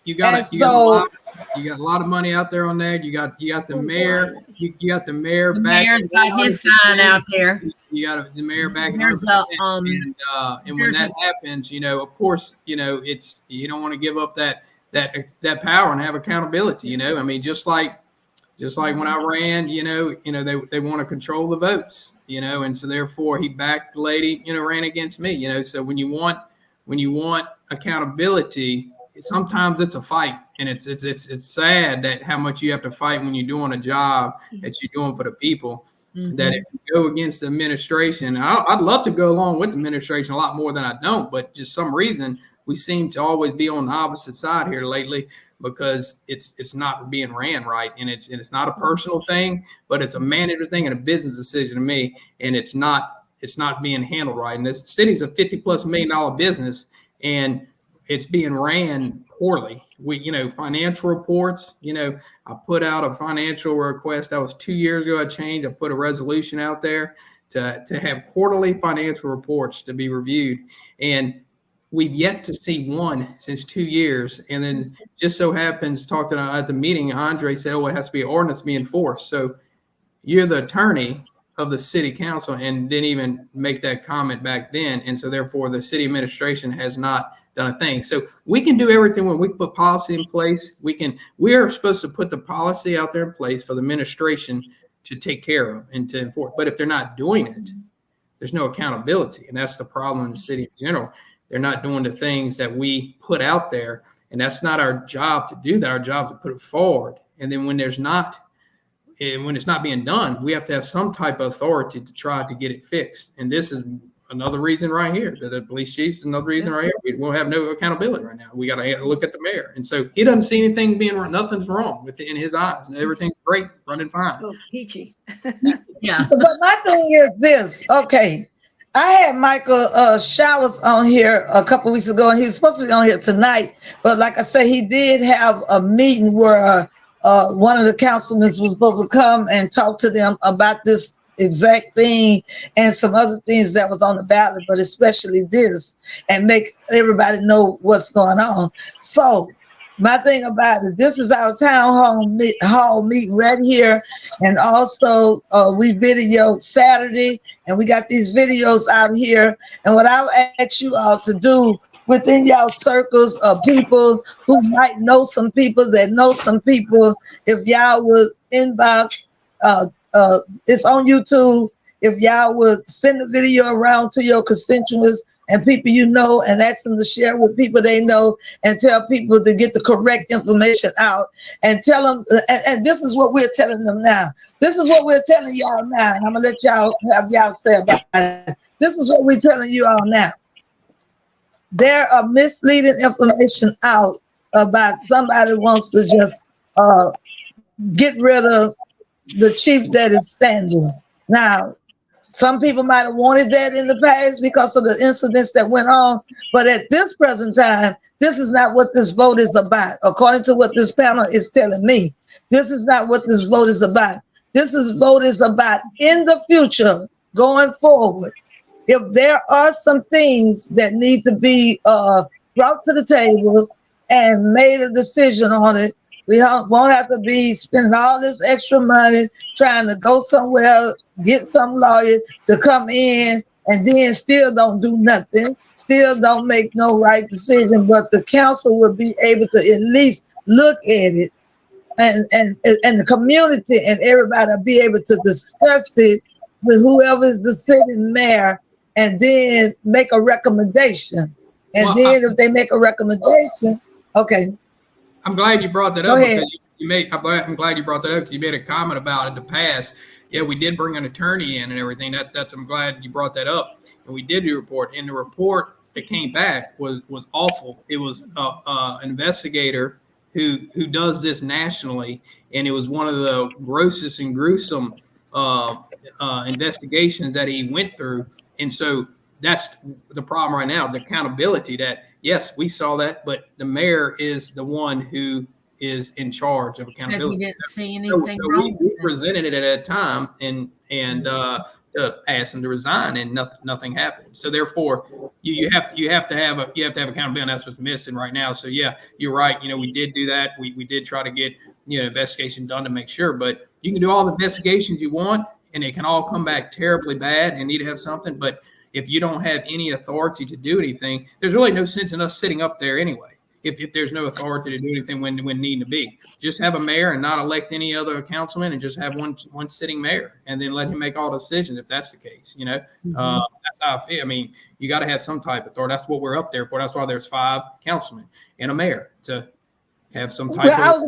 You got a lot of money out there on that. You got the mayor. You got the mayor. The mayor's got his sign out there. You got the mayor back. There's and when that happens, of course, it's you don't want to give up that power and have accountability. I mean, just like when I ran, they want to control the votes, and so therefore he backed the lady, ran against me, so when you want accountability, sometimes it's a fight, and it's sad that how much you have to fight when you're doing a job that you're doing for the people. Mm-hmm. That if you go against the administration, I'd love to go along with the administration a lot more than I don't, but just some reason we seem to always be on the opposite side here lately, because it's not being ran right, and it's not a personal thing, but it's a manager thing and a business decision to me, and it's not being handled right. And this city's a $50+ million business, and it's being ran poorly. Financial reports, I put out a financial request. That was 2 years ago. I put a resolution out there to have quarterly financial reports to be reviewed. And we've yet to see one since 2 years. And then just so happens, at the meeting, Andre said, it has to be an ordinance to be enforced. So you're the attorney of the city council and didn't even make that comment back then. And so therefore the city administration has not done a thing. So we can do everything when we put policy in place. We are supposed to put the policy out there in place for the administration to take care of and to enforce. But if they're not doing it, there's no accountability. And that's the problem in the city in general. They're not doing the things that we put out there. And that's not our job to do that. Our job is to put it forward. And then when it's not being done, we have to have some type of authority to try to get it fixed. And this is another reason right here, that the police chief's another reason right here. We won't have no accountability right now. We got to look at the mayor. And so he doesn't see anything being wrong. Nothing's wrong in his eyes. Everything's great, running fine. Oh, peachy. Yeah. But my thing is this. Okay. I had Michael Showers on here a couple weeks ago, and he was supposed to be on here tonight. But like I said, he did have a meeting where one of the councilmen was supposed to come and talk to them about this exact thing and some other things that was on the ballot, but especially this, and make everybody know what's going on. So my thing about it, this is our town hall meeting right here. And also we videoed Saturday, and we got these videos out here. And what I'll ask you all to do within y'all circles of people who might know some people that know some people, if y'all would inbox, it's on YouTube. If y'all would send the video around to your constituents and people you know, and ask them to share with people they know, and tell people to get the correct information out, and tell them, and this is what we're telling them now. This is what we're telling y'all now, and I'm gonna let y'all have y'all say about it. This is what we're telling you all now. There are misleading information out about somebody wants to just get rid of the chief that is standing. Now, some people might have wanted that in the past because of the incidents that went on, but at this present time, this is not what this vote is about. According to what this panel is telling me, this is not what this vote is about. This vote is about in the future, going forward. If there are some things that need to be brought to the table and made a decision on it, we won't have to be spending all this extra money trying to go somewhere, get some lawyer to come in, and then still don't do nothing, still don't make no right decision. But the council will be able to at least look at it, and the community and everybody will be able to discuss it with whoever is the sitting mayor, and then make a recommendation. And then if they make a recommendation, okay. I'm glad you brought that Go up. ahead. I'm glad you brought that up because you made a comment about in the past. Yeah, we did bring an attorney in and everything. I'm glad you brought that up. And we did do a report. And the report that came back was awful. It was an investigator who does this nationally, and it was one of the grossest and gruesome investigations that he went through. And so that's the problem right now, the accountability that, yes, we saw that, but the mayor is the one who is in charge of accountability. Said he didn't see anything so wrong. We presented it at a time, and and to ask him to resign, and nothing happened. So therefore, you have to have accountability, and that's what's missing right now. So yeah, you're right. We did do that. We did try to get investigation done to make sure, but you can do all the investigations you want, and it can all come back terribly bad and need to have something. But if you don't have any authority to do anything, there's really no sense in us sitting up there anyway. If there's no authority to do anything when needing to be, just have a mayor and not elect any other councilman, and just have one sitting mayor, and then let him make all decisions if that's the case. That's how I feel. I mean, you got to have some type of authority. That's what we're up there for. That's why there's 5 councilmen and a mayor, to have some type of. I was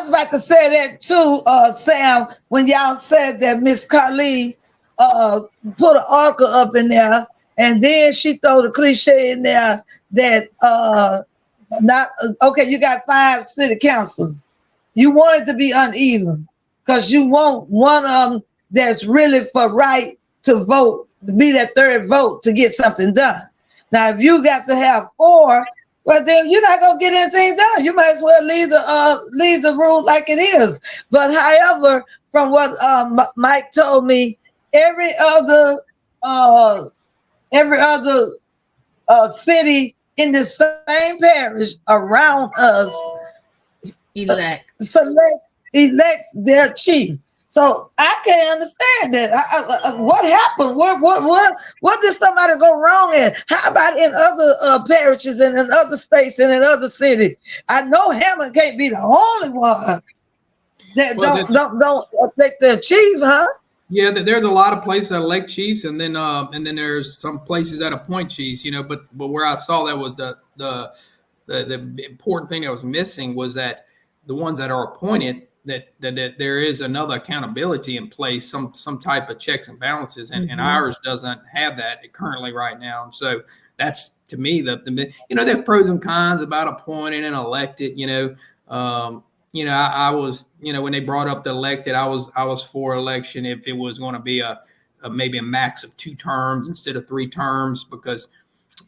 about to say that too, Sam. When y'all said that Miss Carly put an article up in there, and then she throw the cliche in there that not okay. You got 5 city councils. You want it to be uneven because you want one of them that's really for right to vote, to be that third vote to get something done. Now, if you got to have 4, well, then you're not gonna get anything done. You might as well leave the rule like it is. But however, from what Mike told me, every other city in the same parish around us elects their chief. So I can't understand that. What happened? What did somebody go wrong in? How about in other parishes and in other states and in other cities? I know Hammond can't be the only one that don't elect their chief, huh? Yeah, there's a lot of places that elect chiefs, and then there's some places that appoint chiefs. But where I saw that was the important thing that was missing was that the ones that are appointed, that there is another accountability in place, some type of checks and balances, and ours doesn't have that currently right now. And so that's, to me, there's pros and cons about appointed and elected. I was, when they brought up the elected, I was for election if it was going to be maybe a max of 2 terms instead of 3 terms, because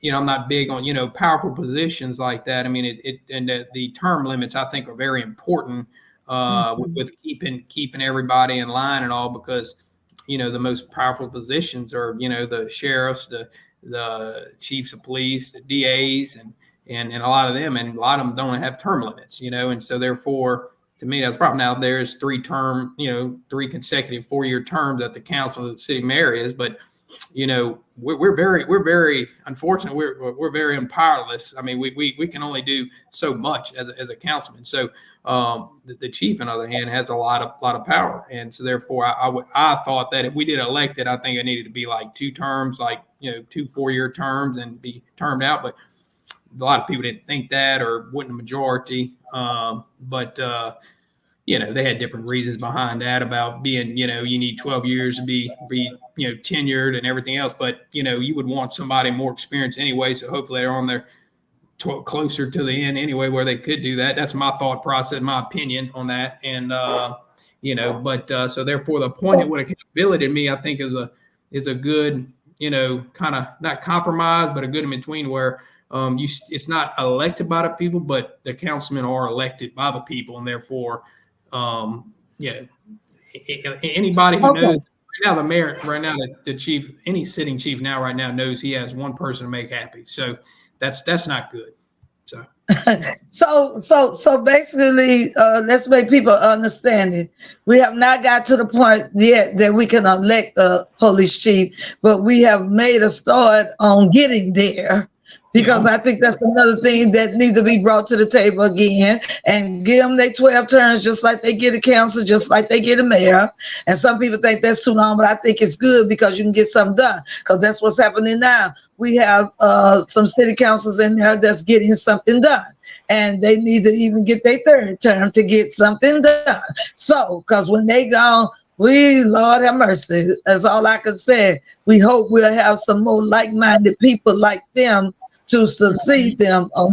I'm not big on powerful positions like that. I mean, the term limits, I think, are very important with keeping everybody in line and all, because the most powerful positions are the sheriffs, the chiefs of police, the DAs, and a lot of them don't have term limits, and so therefore, to me, that's the problem. Now there's 3 consecutive 4-year terms that the council of the city mayor is, but we're very unfortunate. We're very powerless. I mean, we can only do so much as a councilman. So the chief, on the other hand, has a lot of power, and so therefore, I thought that if we did elected, I think it needed to be like 2 terms, like 2 4-year terms, and be termed out. But a lot of people didn't think that, or wasn't a majority. But they had different reasons behind that about being, you need 12 years to be tenured and everything else. But, you would want somebody more experienced anyway. So hopefully they're on their closer to the end anyway, where they could do that. That's my thought process, my opinion on that. And, so therefore the appointed with accountability to me, I think is a good, kind of not compromise, but a good in between where, it's not elected by the people, but the councilmen are elected by the people, and therefore, anybody who knows right now, the mayor, right now, the chief, any sitting chief now, right now, knows he has one person to make happy. So that's not good. So basically, let's make people understand it. We have not got to the point yet that we can elect a police chief, but we have made a start on getting there. Because I think that's another thing that needs to be brought to the table again, and give them their 12 terms, just like they get a council, just like they get a mayor. And some people think that's too long, but I think it's good because you can get something done, because that's what's happening now. We have some city councils in there that's getting something done, and they need to even get their 3rd term to get something done. So, because when they gone, Lord have mercy, that's all I can say. We hope we'll have some more like-minded people like them to succeed them, or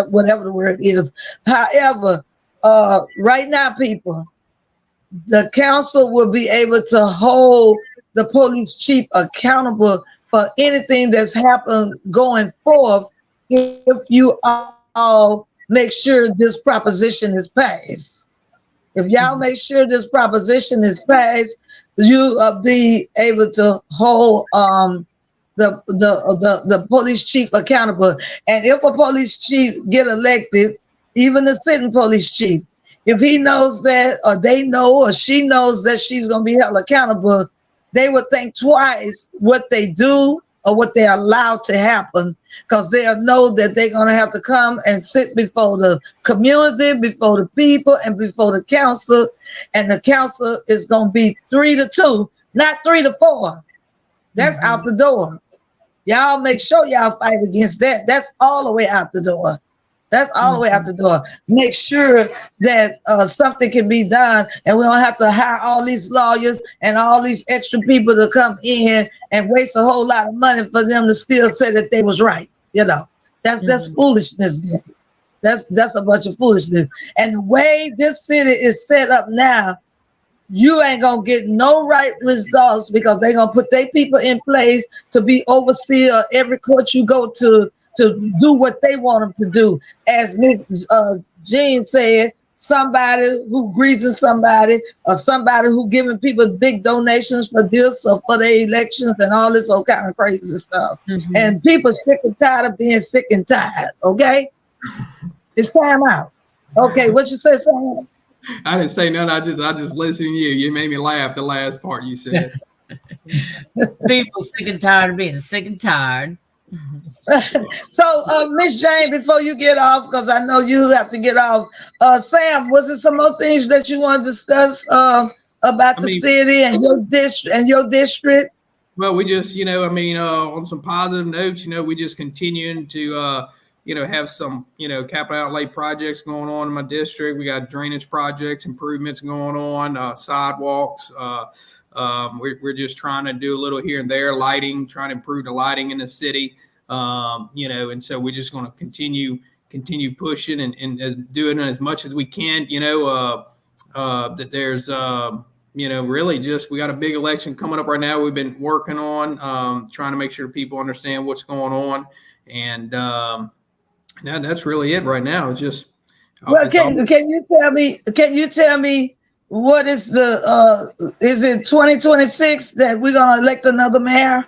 whatever the word is. However, right now, people, the council will be able to hold the police chief accountable for anything that's happened going forth if you all make sure this proposition is passed. If y'all make sure this proposition is passed, you be able to hold the police chief accountable. And if a police chief get elected, even the sitting police chief, if he knows that, or they know, or she knows that she's going to be held accountable, they would think twice what they do or what they allow to happen, because they'll know that they're going to have to come and sit before the community, before the people, and before the council. And the council is going to be 3-2, not 3-4. That's out the door. Y'all make sure y'all fight against that. That's all the way out the door. That's all the way out the door. Make sure that something can be done, and we don't have to hire all these lawyers and all these extra people to come in and waste a whole lot of money for them to still say that they was right. You know, that's foolishness. That's a bunch of foolishness. And the way this city is set up now, you ain't gonna get no right results, because they're gonna put their people in place to be overseer every court you go to do what they want them to do. As Miss Jean said, somebody who greasing somebody, or somebody who giving people big donations for this or for their elections and all this old kind of crazy stuff. And people sick and tired of being sick and tired. Okay, it's time out. Okay, what you say, Sam? I didn't say nothing. I just listened to you. You made me laugh the last part you said. People sick and tired of being sick and tired. So, Miss Jane, before you get off, because I know you have to get off, Sam, was there some more things that you want to discuss about the city and your district? Well, we just, on some positive notes, we just continuing to, have some, capital outlay projects going on in my district. We got drainage projects, improvements going on, sidewalks. We're just trying to do a little here and there, lighting, trying to improve the lighting in the city. And so we're just going to continue pushing and doing as much as we can, that there's, really just, we got a big election coming up right now. We've been working on, trying to make sure people understand what's going on. And, that's really it right now. It's just, well, can you tell me what is is it 2026 that we're going to elect another mayor?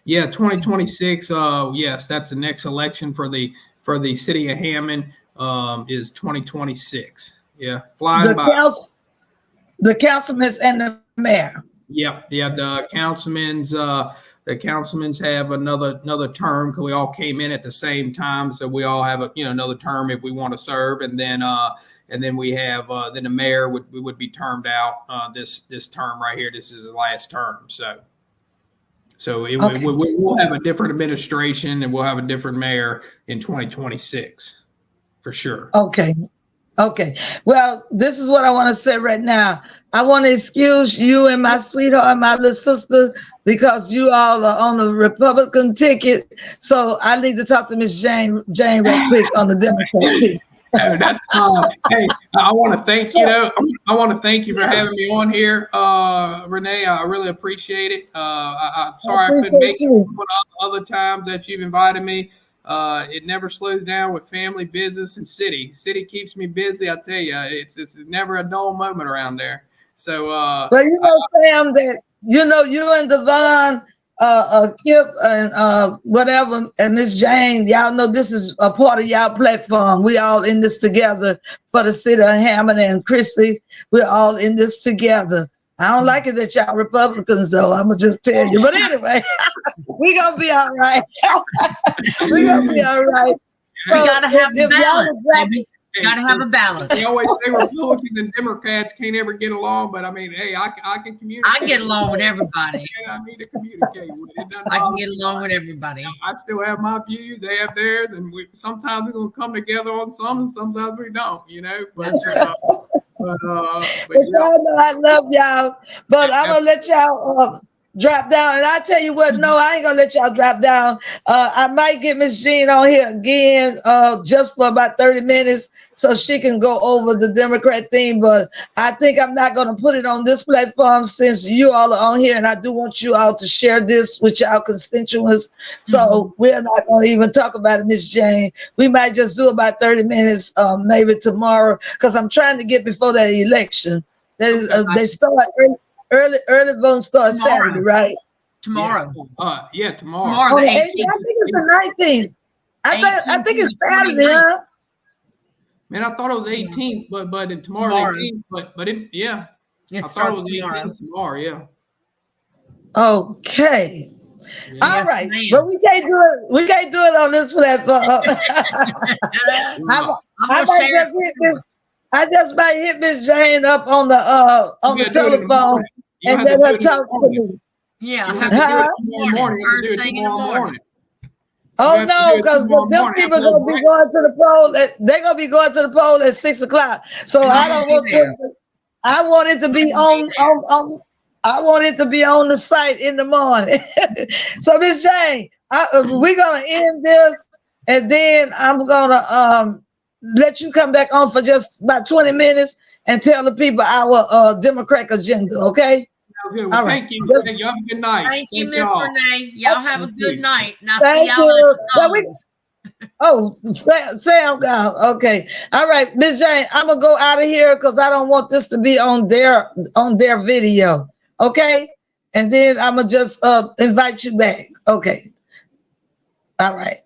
Yeah, 2026. Yes, that's the next election for the city of Hammond. Is 2026. Yeah, flying by. The councilmen and the mayor. Yeah. The councilmen have another term, because we all came in at the same time, so we all have another term if we want to serve, and then we have then the mayor would be termed out this term right here. This is his last term, so we'll have a different administration, and we'll have a different mayor in 2026 for sure. Okay. Well, this is what I want to say right now. I want to excuse you and my sweetheart, my little sister, because you all are on the Republican ticket. So I need to talk to Miss Jane real quick on the Democrat ticket. Oh, that's hey, I want to thank you. I want to thank you for having me on here, Renee. I really appreciate it. I'm sorry I couldn't make it other times that you've invited me. It never slows down with family, business, and city. City keeps me busy. I tell you, it's never a dull moment around there. So, but Sam, that you and Devon, Kip, and whatever, and Miss Jane, y'all know this is a part of y'all platform. We all in this together for the city of Hammond, and Christy. We're all in this together. I don't like it that y'all Republicans, though. I'm gonna just tell you. But anyway, we gonna be all right. We gonna be all right. We gotta have a balance, baby. Gotta have a balance. They always say Republicans and Democrats can't ever get along, but I mean, hey, I can communicate. I get along with everybody. I need to communicate with it. I can get along with everybody. I still have my views; they have theirs, and sometimes we're gonna come together on some, and sometimes we don't. But, but y'all know I love y'all. But I'm gonna let y'all drop down. And I tell you what, no, I ain't gonna let y'all drop down. I might get Miss Jean on here again, just for about 30 minutes so she can go over the Democrat thing. But I think I'm not gonna put it on this platform since you all are on here, and I do want you all to share this with y'all constituents. So we're not gonna even talk about it, Miss Jane. We might just do about 30 minutes, maybe tomorrow, because I'm trying to get before that election. They start early voting starts Saturday, right? Tomorrow. Yeah, tomorrow. Tomorrow, the 18th. I think it's the 19th. I think it's Saturday, huh? Man, I thought it was 18th, but tomorrow. 18th, but yeah. It I starts thought it was tomorrow. yeah. Okay. Yeah. All Yes, right. ma'am. But we can't do it. We can't do it on this platform. I might just hit this. I just might hit Miss Jane up on the telephone and let her talk to me. Yeah, have to do it tomorrow morning. First thing in the morning. Oh no, because them people gonna be going to the poll. They're gonna be going to the poll at 6 o'clock. So I don't want them. I want it to be on. I want it to be on the site in the morning. So Miss Jane, we're gonna end this, and then I'm gonna let you come back on for just about 20 minutes and tell the people our Democratic agenda. Okay. Well, all thank right. you. You have a good night. Thank you, Miss Renee. Y'all have a good night. And I'll Thank see y'all you. at the polls. Sam gone. Okay. All right, Miss Jane, I'm gonna go out of here because I don't want this to be on their video. Okay. And then I'm gonna just invite you back. Okay. All right.